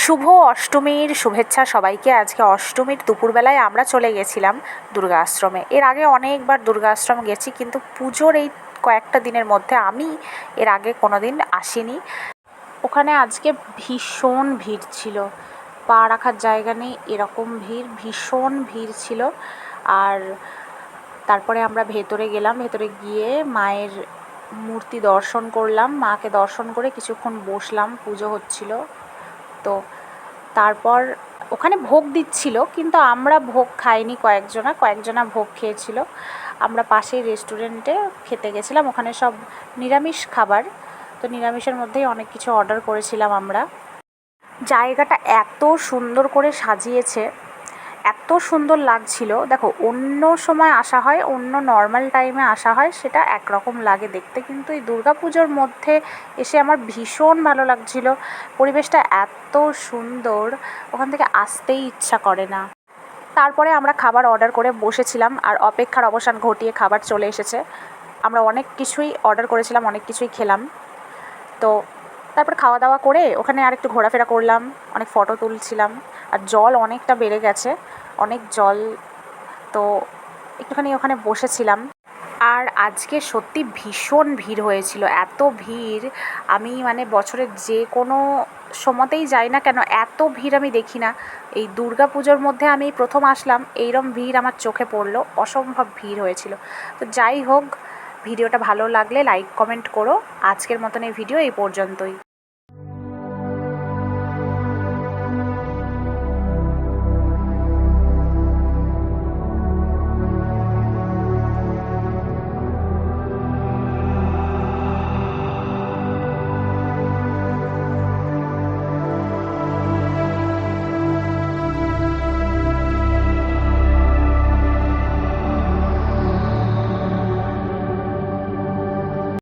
শুভ অষ্টমীর শুভেচ্ছা সবাইকে। আজকে অষ্টমীর দুপুরবেলায় আমরা চলে গেছিলাম দুর্গা আশ্রমে। এর আগে অনেকবার দুর্গা আশ্রম গেছি, কিন্তু পুজোর এই কয়েকটা দিনের মধ্যে আমি এর আগে কোনো দিন আসিনি। ওখানে আজকে ভীষণ ভিড় ছিল, পা রাখার জায়গা নেই এরকম ভিড়, ভীষণ ভিড় ছিল। আর তারপরে আমরা ভেতরে গেলাম, ভেতরে গিয়ে মায়ের মূর্তি দর্শন করলাম, মাকে দর্শন করে কিছুক্ষণ বসলাম, পুজো হচ্ছিল। তো তারপর ওখানে ভোগ দিচ্ছিল, কিন্তু আমরা ভোগ খাইনি, কয়েকজনা ভোগ খেয়েছিল। আমরা পাশেই রেস্টুরেন্টে খেতে গেছিলাম, ওখানে সব নিরামিষ খাবার, তো নিরামিষের মধ্যেই অনেক কিছু অর্ডার করেছিলাম আমরা। জায়গাটা এত সুন্দর করে সাজিয়েছে, এত সুন্দর লাগছিল। দেখো, অন্য সময় আসা হয়, অন্য নর্মাল টাইমে আসা হয়, সেটা একরকম লাগে দেখতে, কিন্তু এই দুর্গাপুজোর মধ্যে এসে আমার ভীষণ ভালো লাগছিল। পরিবেশটা এত সুন্দর, ওখান থেকে আসতেই ইচ্ছা করে না। তারপরে আমরা খাবার অর্ডার করে বসেছিলাম, আর অপেক্ষার অবসান ঘটিয়ে খাবার চলে এসেছে। আমরা অনেক কিছুই অর্ডার করেছিলাম, অনেক কিছুই খেলাম। তো তারপর খাওয়া দাওয়া করে ওখানে আর একটু ঘোরাফেরা করলাম, অনেক ফটো তুলছিলাম। আর জল অনেকটা বেড়ে গেছে, অনেক জল, তো একটুখানি ওখানে বসেছিলাম। আর আজকে সত্যি ভীষণ ভিড় হয়েছিল, এত ভিড় আমি বছরের যে কোনো সময়তেই যাই না কেন, এত ভিড় আমি দেখি না। এই দুর্গা পুজোর মধ্যে আমি প্রথম আসলাম, এইরকম ভিড় আমার চোখে পড়লো, অসম্ভব ভিড় হয়েছিল। তো যাই হোক, ভিডিওটা ভালো লাগলে লাইক কমেন্ট করো। আজকের মতন এই ভিডিও এই পর্যন্তই।